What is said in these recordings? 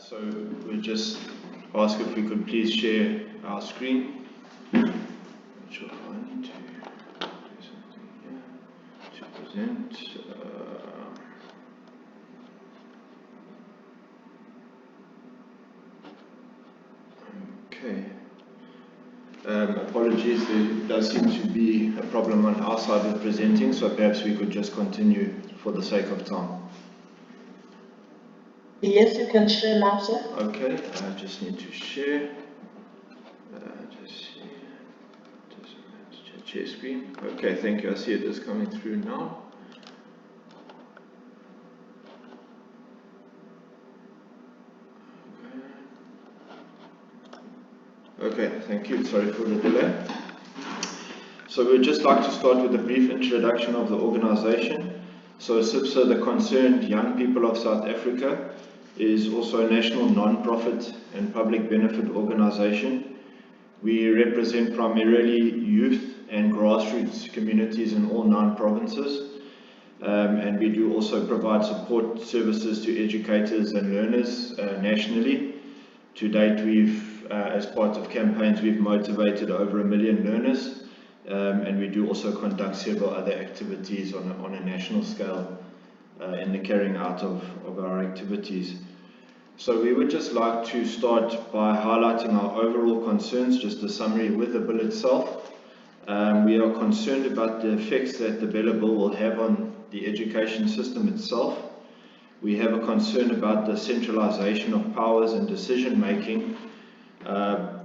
So we just ask if we could please share our screen. Sure, I need to do something here to present. Okay. Apologies, there does seem to be a problem on our side with presenting, so perhaps we could just continue for the sake of time. Yes, you can share now, sir. Okay, I just need to share. Just share screen. Okay, thank you. I see it is coming through now. Okay, thank you. Sorry for the delay. So we'd just like to start with a brief introduction of the organization. So Cypsa, the Concerned Young People of South Africa, is also a national non-profit and public benefit organization. We represent primarily youth and grassroots communities in all 9 provinces. And we do also provide support services to educators and learners nationally. To date, we've, as part of campaigns, we've motivated over 1 million learners. And we do also conduct several other activities on a national scale in the carrying out of our activities. So we would just like to start by highlighting our overall concerns, just a summary with the bill itself. We are concerned about the effects that the Bela bill will have on the education system itself. We have a concern about the centralization of powers and decision-making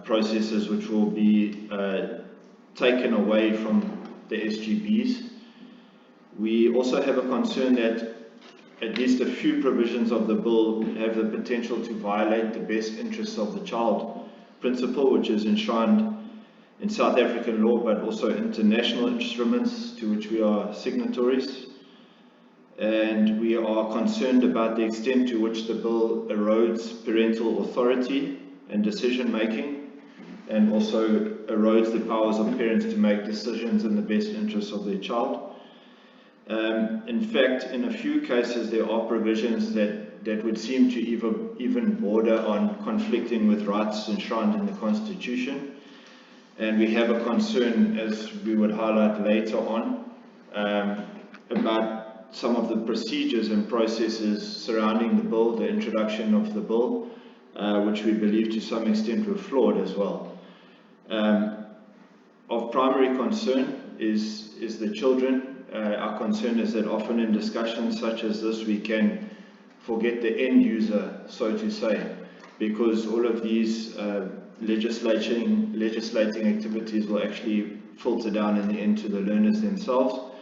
processes which will be taken away from the SGBs. We also have a concern that at least a few provisions of the bill have the potential to violate the best interests of the child principle, which is enshrined in South African law, but also international instruments to which we are signatories. And we are concerned about the extent to which the bill erodes parental authority and decision making, and also erodes the powers of parents to make decisions in the best interests of their child. In fact, in a few cases, there are provisions that would seem to even border on conflicting with rights enshrined in the Constitution. And we have a concern, as we would highlight later on, about some of the procedures and processes surrounding the bill, the introduction of the bill, which we believe to some extent were flawed as well. Of primary concern is the children. Our concern is that often in discussions such as this we can forget the end user, so to say, because all of these legislating activities will actually filter down in the end to the learners themselves.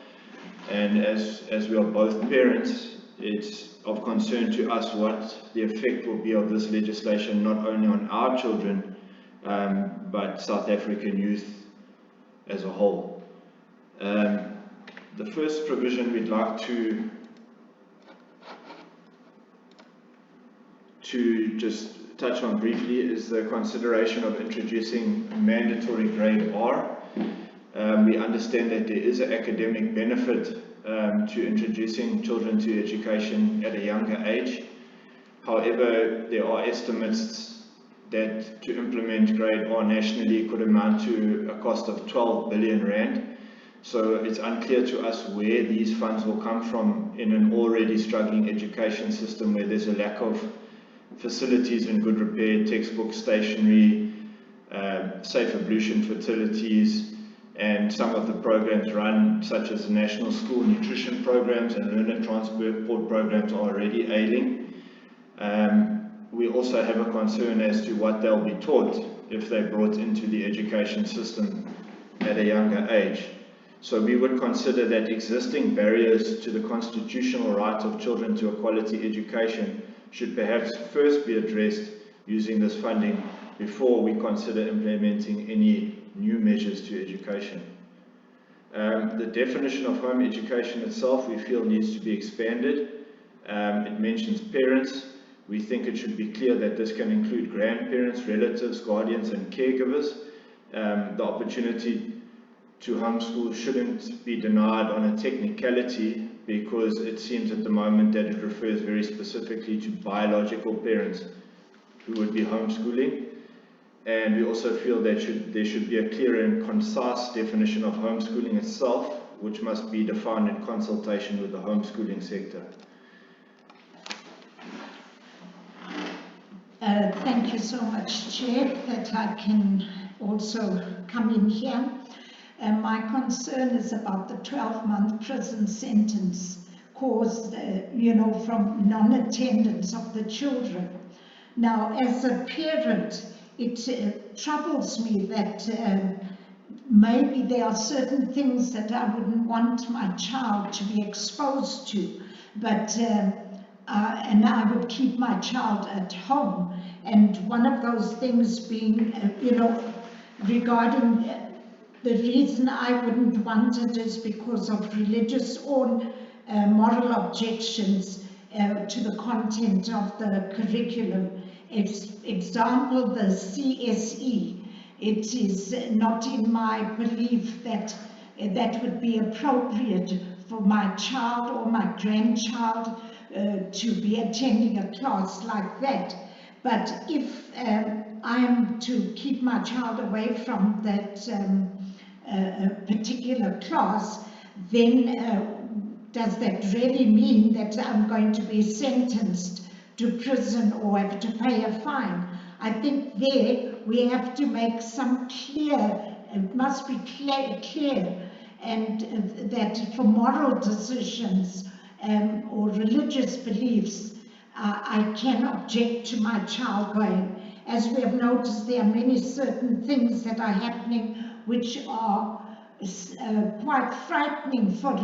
And as we are both parents, it's of concern to us what the effect will be of this legislation, not only on our children, but South African youth as a whole. The first provision we'd like to just touch on briefly is the consideration of introducing mandatory grade R. We understand that there is an academic benefit to introducing children to education at a younger age. However, there are estimates that to implement grade R nationally could amount to a cost of 12 billion rand. So it's unclear to us where these funds will come from in an already struggling education system where there's a lack of facilities in good repair, textbook, stationery, safe ablution facilities, and some of the programs run, such as the national school nutrition programs and learner transport programs, are already ailing. We also have a concern as to what they'll be taught if they're brought into the education system at a younger age. So we would consider that existing barriers to the constitutional right of children to a quality education should perhaps first be addressed using this funding before we consider implementing any new measures to education. The definition of home education itself, we feel, needs to be expanded. It mentions parents. We think it should be clear that this can include grandparents, relatives, guardians, and caregivers. The opportunity to homeschool shouldn't be denied on a technicality, because it seems at the moment that it refers very specifically to biological parents who would be homeschooling. And we also feel that there should be a clear and concise definition of homeschooling itself, which must be defined in consultation with the homeschooling sector. Thank you so much, Chair, that I can also come in here. My concern is about the 12-month prison sentence caused, from non-attendance of the children. Now, as a parent, it troubles me that maybe there are certain things that I wouldn't want my child to be exposed to, but and I would keep my child at home. And one of those things being, regarding the reason I wouldn't want it is because of religious or moral objections to the content of the curriculum. Example, the CSE. It is not in my belief that that would be appropriate for my child or my grandchild to be attending a class like that. But if I am to keep my child away from that particular class, then does that really mean that I'm going to be sentenced to prison or have to pay a fine? I think there we have to make some clear, it must be clear, and that for moral decisions or religious beliefs, I can object to my child going. As we have noticed, there are many certain things that are happening which are quite frightening for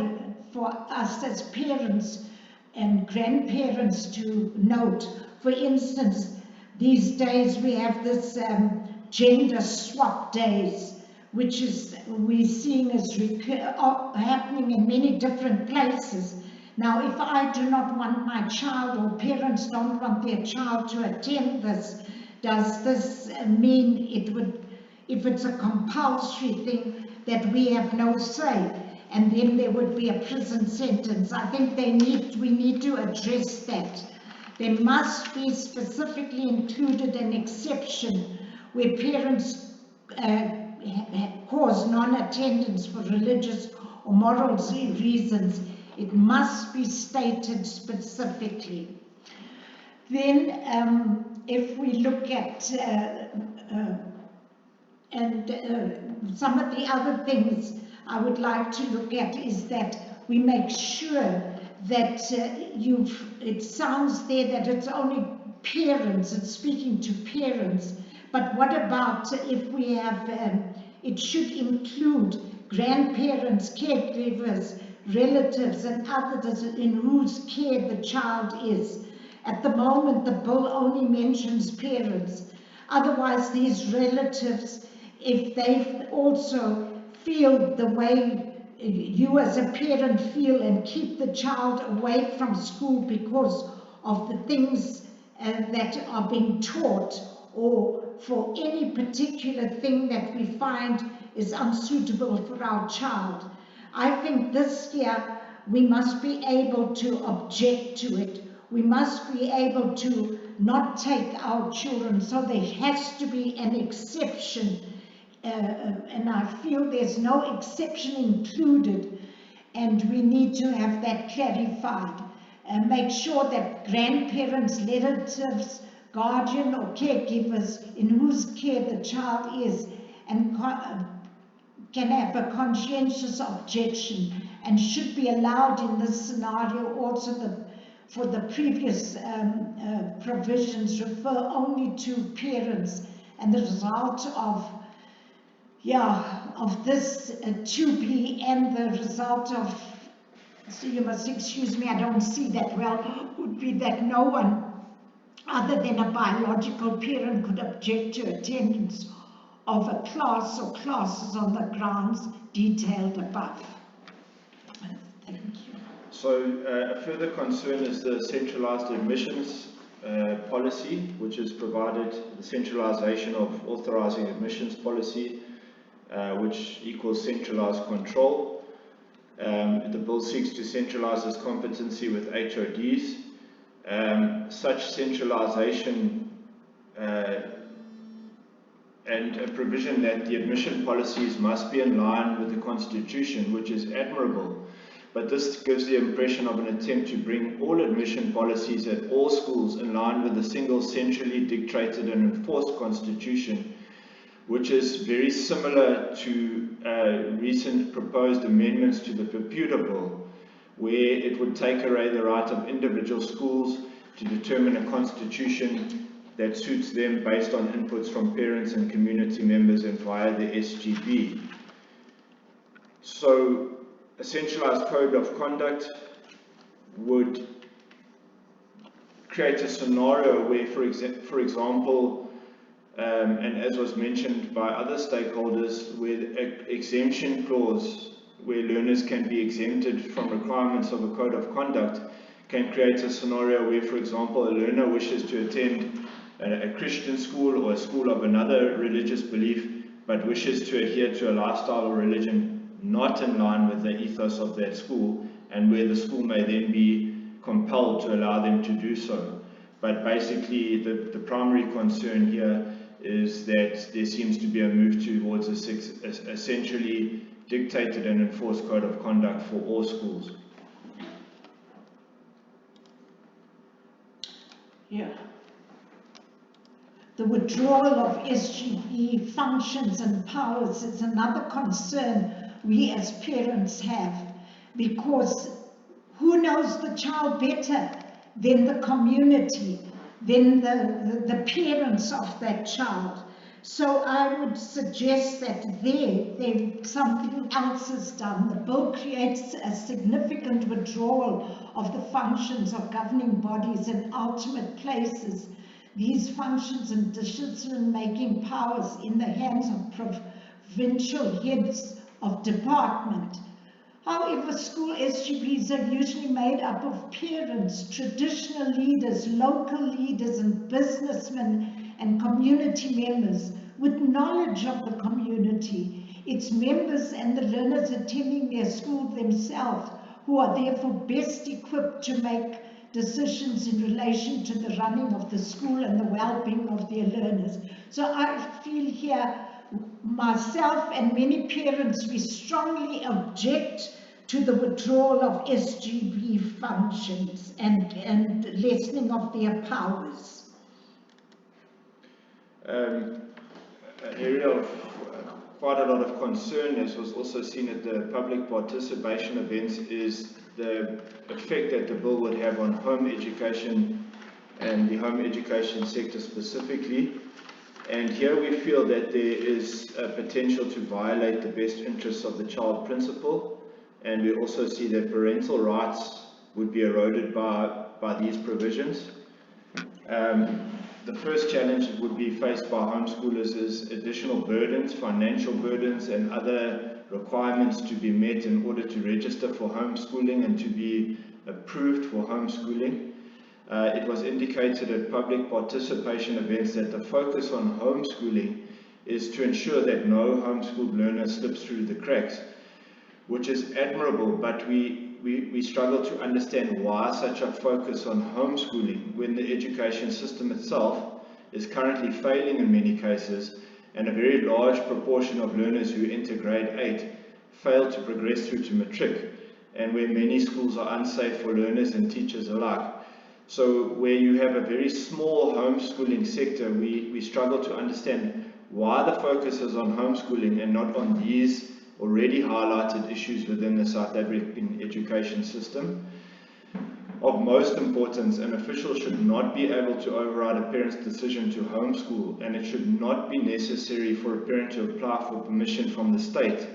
us as parents and grandparents to note. For instance, these days we have this gender swap days, which is we're seeing as happening in many different places. Now, if I do not want my child, or parents don't want their child to attend this, does this mean it would, if it's a compulsory thing, that we have no say, and then there would be a prison sentence? I think we need to address that. There must be specifically included an exception where parents cause non-attendance for religious or moral reasons. It must be stated specifically. Then, if we look at some of the other things I would like to look at is that we make sure that it sounds there that it's only parents, it's speaking to parents, but what about if we have, it should include grandparents, caregivers, relatives and others in whose care the child is. At the moment, the bill only mentions parents. Otherwise, these relatives, if they also feel the way you as a parent feel and keep the child away from school because of the things that are being taught, or for any particular thing that we find is unsuitable for our child, I think this year we must be able to object to it. We must be able to not take our children, so there has to be an exception. And I feel there's no exception included, and we need to have that clarified. Make sure that grandparents, relatives, guardian or caregivers in whose care the child is and can have a conscientious objection and should be allowed in this scenario. Also, for the previous provisions refer only to parents, and the result of this 2B and the result of, so you must excuse me, I don't see that well, would be that no one other than a biological parent could object to attendance of a class or classes on the grounds detailed above. Thank you. So a further concern is the centralized admissions policy, which has provided the centralization of authorizing admissions policy, which equals centralized control. The bill seeks to centralize this competency with HODs. Such centralization and a provision that the admission policies must be in line with the Constitution, which is admirable. But this gives the impression of an attempt to bring all admission policies at all schools in line with a single centrally dictated and enforced Constitution, which is very similar to recent proposed amendments to the Computer Bill, where it would take away the right of individual schools to determine a constitution that suits them based on inputs from parents and community members and via the SGB. So a centralized code of conduct would create a scenario where, for example, and as was mentioned by other stakeholders, where an exemption clause where learners can be exempted from requirements of a code of conduct can create a scenario where, for example, a learner wishes to attend a Christian school or a school of another religious belief, but wishes to adhere to a lifestyle or religion not in line with the ethos of that school, and where the school may then be compelled to allow them to do so. But basically, the primary concern here is that there seems to be a move towards a centrally dictated and enforced code of conduct for all schools. Yeah. The withdrawal of SGB functions and powers is another concern we as parents have, because who knows the child better than the community, than the parents of that child? So I would suggest that something else is done. The bill creates a significant withdrawal of the functions of governing bodies and ultimate places these functions and decision-making powers in the hands of provincial heads of department. However, school SGBs are usually made up of parents, traditional leaders, local leaders, and businessmen and community members with knowledge of the community, its members and the learners attending their school themselves, who are therefore best equipped to make decisions in relation to the running of the school and the well-being of their learners. So I feel here, myself and many parents, we strongly object to the withdrawal of SGB functions and lessening of their powers. An area of quite a lot of concern, as was also seen at the public participation events, is the effect that the bill would have on home education and the home education sector specifically. And here we feel that there is a potential to violate the best interests of the child principle, and we also see that parental rights would be eroded by these provisions. The first challenge that would be faced by homeschoolers is additional burdens, financial burdens, and other requirements to be met in order to register for homeschooling and to be approved for homeschooling. It was indicated at public participation events that the focus on homeschooling is to ensure that no homeschooled learner slips through the cracks, which is admirable, but we struggle to understand why such a focus on homeschooling when the education system itself is currently failing in many cases, and a very large proportion of learners who enter grade 8 fail to progress through to matric, and where many schools are unsafe for learners and teachers alike. So where you have a very small homeschooling sector, we struggle to understand why the focus is on homeschooling and not on these already highlighted issues within the South African education system. Of most importance, an official should not be able to override a parent's decision to homeschool, and it should not be necessary for a parent to apply for permission from the state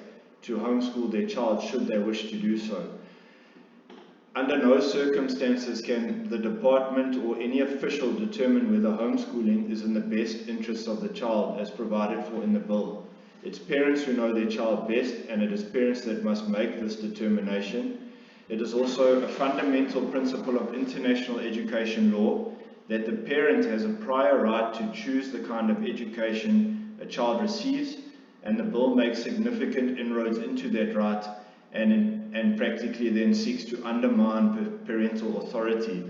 to homeschool their child should they wish to do so. Under no circumstances can the department or any official determine whether homeschooling is in the best interests of the child as provided for in the bill. It's parents who know their child best, and it is parents that must make this determination. It is also a fundamental principle of international education law that the parent has a prior right to choose the kind of education a child receives, and the bill makes significant inroads into that right and practically then seeks to undermine parental authority.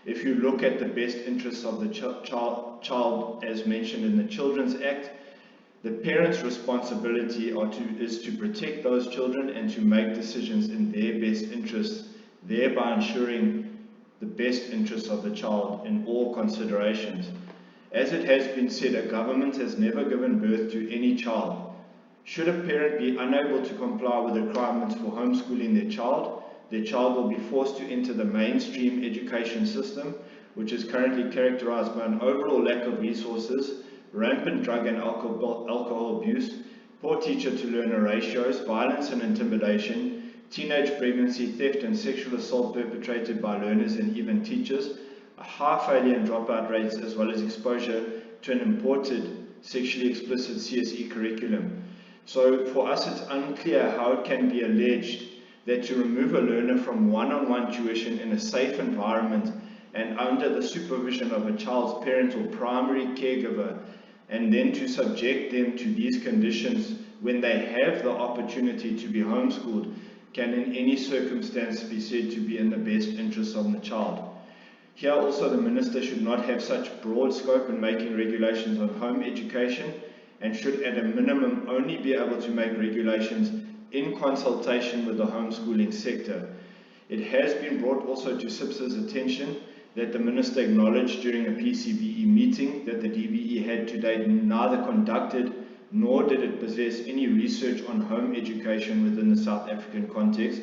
If you look at the best interests of the child as mentioned in the Children's Act, the parent's responsibility is to protect those children and to make decisions in their best interests, thereby ensuring the best interests of the child in all considerations. As it has been said, a government has never given birth to any child. Should a parent be unable to comply with the requirements for homeschooling their child will be forced to enter the mainstream education system, which is currently characterized by an overall lack of resources, rampant drug and alcohol abuse, poor teacher-to-learner ratios, violence and intimidation, teenage pregnancy, theft and sexual assault perpetrated by learners and even teachers, high failure and dropout rates, as well as exposure to an imported sexually explicit CSE curriculum. So for us it's unclear how it can be alleged that to remove a learner from one-on-one tuition in a safe environment and under the supervision of a child's parent or primary caregiver, and then to subject them to these conditions when they have the opportunity to be homeschooled, can in any circumstance be said to be in the best interests of the child. Here also the Minister should not have such broad scope in making regulations on home education, and should at a minimum only be able to make regulations in consultation with the homeschooling sector. It has been brought also to Cypsa's attention that the Minister acknowledged during a PCBE meeting that the DBE had to date neither conducted nor did it possess any research on home education within the South African context,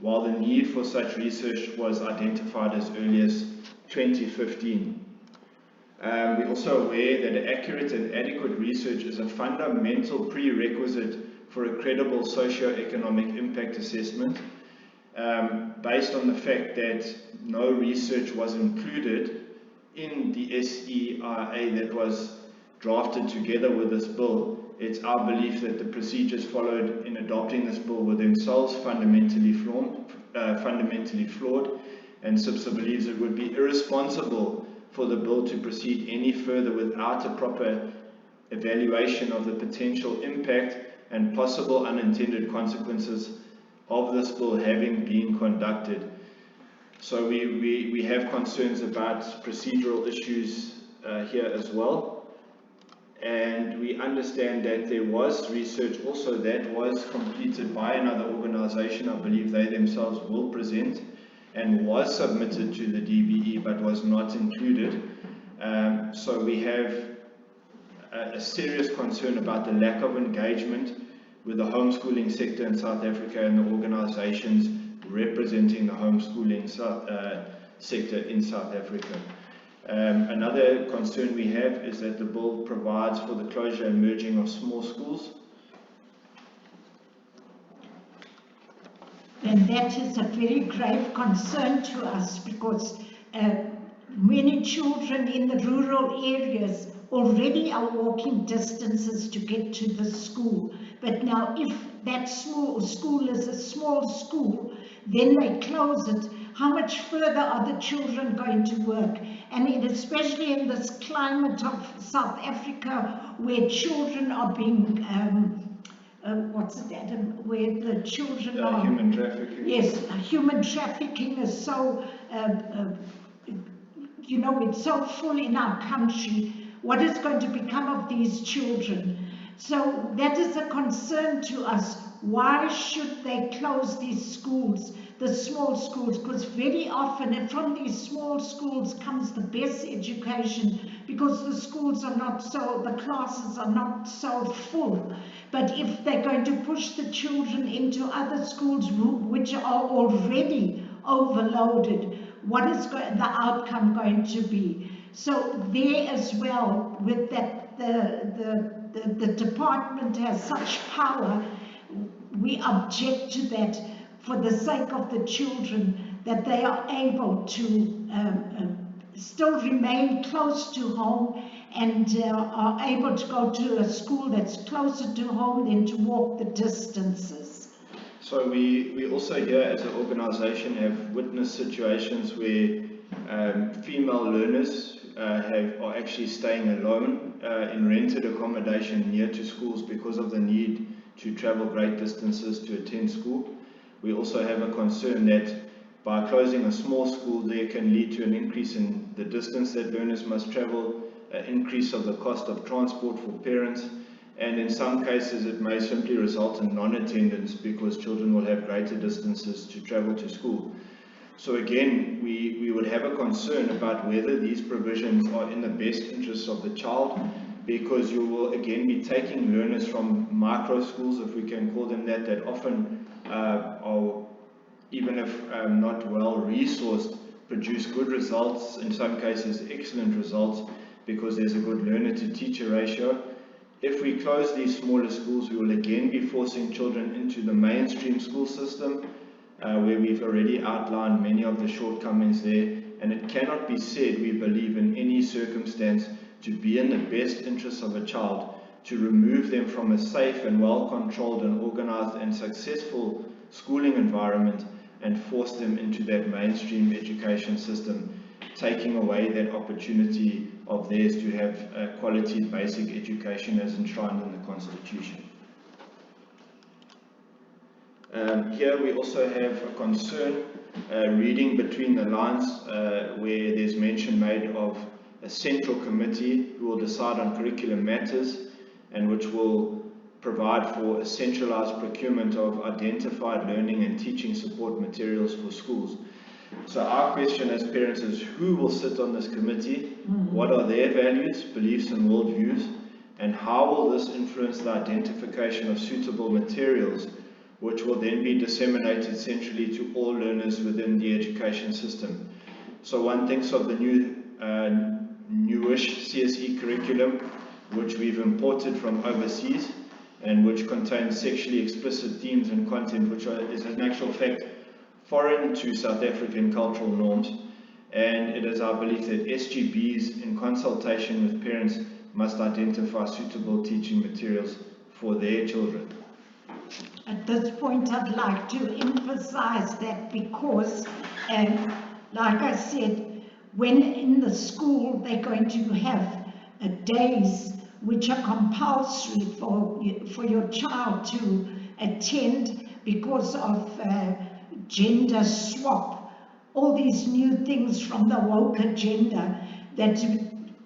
while the need for such research was identified as early as 2015. We're also aware that accurate and adequate research is a fundamental prerequisite for a credible socio-economic impact assessment, based on the fact that no research was included in the SEIA that was drafted together with this bill. It's our belief that the procedures followed in adopting this bill were themselves fundamentally flawed, and Cypsa believes it would be irresponsible for the bill to proceed any further without a proper evaluation of the potential impact and possible unintended consequences of this bill having been conducted. So we have concerns about procedural issues here as well, and we understand that there was research also that was completed by another organization, I believe they themselves will present, and was submitted to the DBE but was not included. So we have a serious concern about the lack of engagement with the homeschooling sector in South Africa and the organizations representing the homeschooling sector in South Africa. Another concern we have is that the bill provides for the closure and merging of small schools. And that is a very grave concern to us, because many children in the rural areas already are walking distances to get to the school. But now if that small school is a small school, then they close it. How much further are the children going to work? And especially in this climate of South Africa, where children are being where the children are... Human trafficking. Yes, human trafficking is so, it's so full in our country. What is going to become of these children? So that is a concern to us. Why should they close these schools, the small schools? Because very often from these small schools comes the best education, because the schools are not so, the classes are not so full. But if they're going to push the children into other schools which are already overloaded, what is the outcome going to be? So there as well, with that, the department has such power, we object to that for the sake of the children, that they are able to still remain close to home and are able to go to a school that's closer to home than to walk the distances. So we also here as an organization have witnessed situations where female learners are actually staying alone in rented accommodation near to schools because of the need to travel great distances to attend school. We also have a concern that By closing a small school, there can lead to an increase in the distance that learners must travel, an increase of the cost of transport for parents, and in some cases it may simply result in non-attendance because children will have greater distances to travel to school. So again, we would have a concern about whether these provisions are in the best interests of the child, because you will again be taking learners from micro schools, if we can call them that, that often are, even if not well resourced, produce good results, in some cases excellent results, because there's a good learner to teacher ratio. If we close these smaller schools, we will again be forcing children into the mainstream school system, where we've already outlined many of the shortcomings there, and it cannot be said, we believe, in any circumstance to be in the best interests of a child to remove them from a safe and well-controlled and organized and successful schooling environment and force them into that mainstream education system, taking away that opportunity of theirs to have a quality basic education as enshrined in the Constitution. Here we also have a concern, reading between the lines, where there's mention made of a central committee who will decide on curriculum matters and which will provide for a centralized procurement of identified learning and teaching support materials for schools. So our question as parents is, who will sit on this committee? What are their values, beliefs and worldviews? And how will this influence the identification of suitable materials, which will then be disseminated centrally to all learners within the education system? So one thinks of the newish CSE curriculum, which we've imported from overseas, and which contains sexually explicit themes and content which is in actual fact foreign to South African cultural norms. And it is our belief that SGBs, in consultation with parents, must identify suitable teaching materials for their children. At this point, I'd like to emphasize that because, like I said, when in the school they're going to have days which are compulsory for your child to attend because of gender swap, all these new things from the woke agenda, that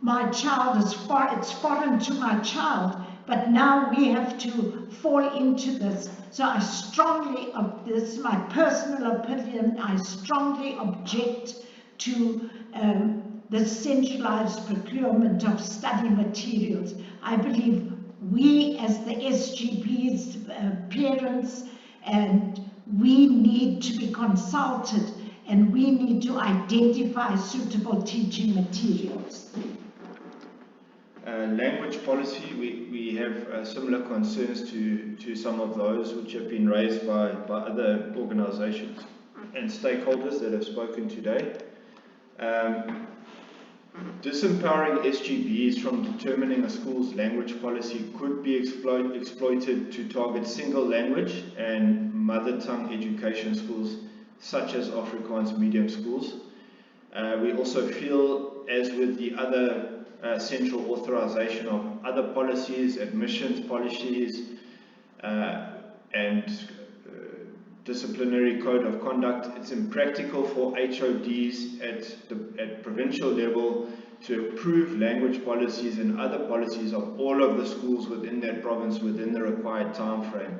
my child is it's foreign to my child, but now we have to fall into this. So I strongly, this is my personal opinion, I strongly object to the centralized procurement of study materials. I believe we as the SGBs, parents, and we need to be consulted, and we need to identify suitable teaching materials. Language policy, we have similar concerns to some of those which have been raised by other organizations and stakeholders that have spoken today. Disempowering SGBs from determining a school's language policy could be exploited to target single language and mother tongue education schools such as Afrikaans medium schools. We also feel, as with the other central authorization of other policies, admissions policies, and disciplinary code of conduct, it's impractical for HODs at provincial level to approve language policies and other policies of all of the schools within that province within the required time frame.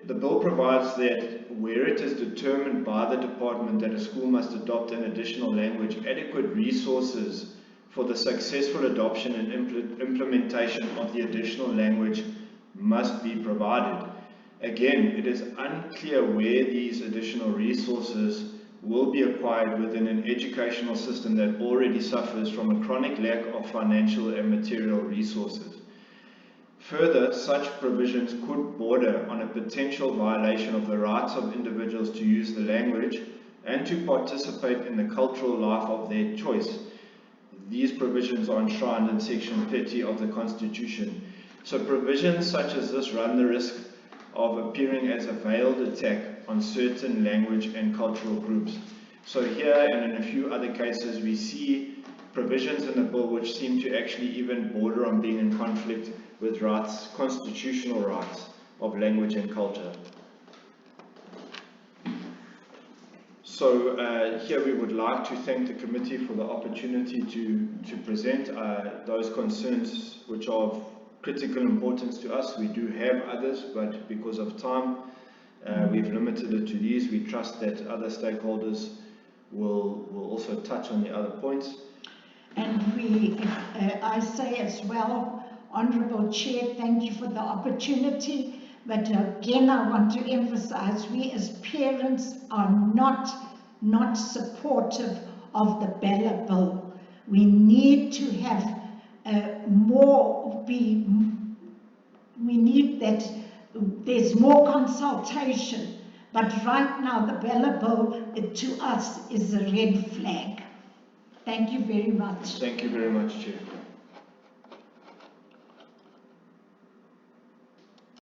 The bill provides that where it is determined by the department that a school must adopt an additional language, adequate resources for the successful adoption and implementation of the additional language must be provided. Again, it is unclear where these additional resources will be acquired within an educational system that already suffers from a chronic lack of financial and material resources. Further, such provisions could border on a potential violation of the rights of individuals to use the language and to participate in the cultural life of their choice. These provisions are enshrined in Section 30 of the Constitution. So provisions such as this run the risk of appearing as a veiled attack on certain language and cultural groups. So here and in a few other cases we see provisions in the bill which seem to actually even border on being in conflict with rights, constitutional rights of language and culture. So here we would like to thank the committee for the opportunity to present those concerns which are of critical importance to us. We do have others, but because of time, we've limited it to these. We trust that other stakeholders will also touch on the other points. And I say as well, Honourable Chair, thank you for the opportunity. But again, I want to emphasize, we as parents are not supportive of the Bela bill. We need to have we need that there's more consultation. But right now, the Bela bill, to us, is a red flag. Thank you very much. Thank you very much, Chair.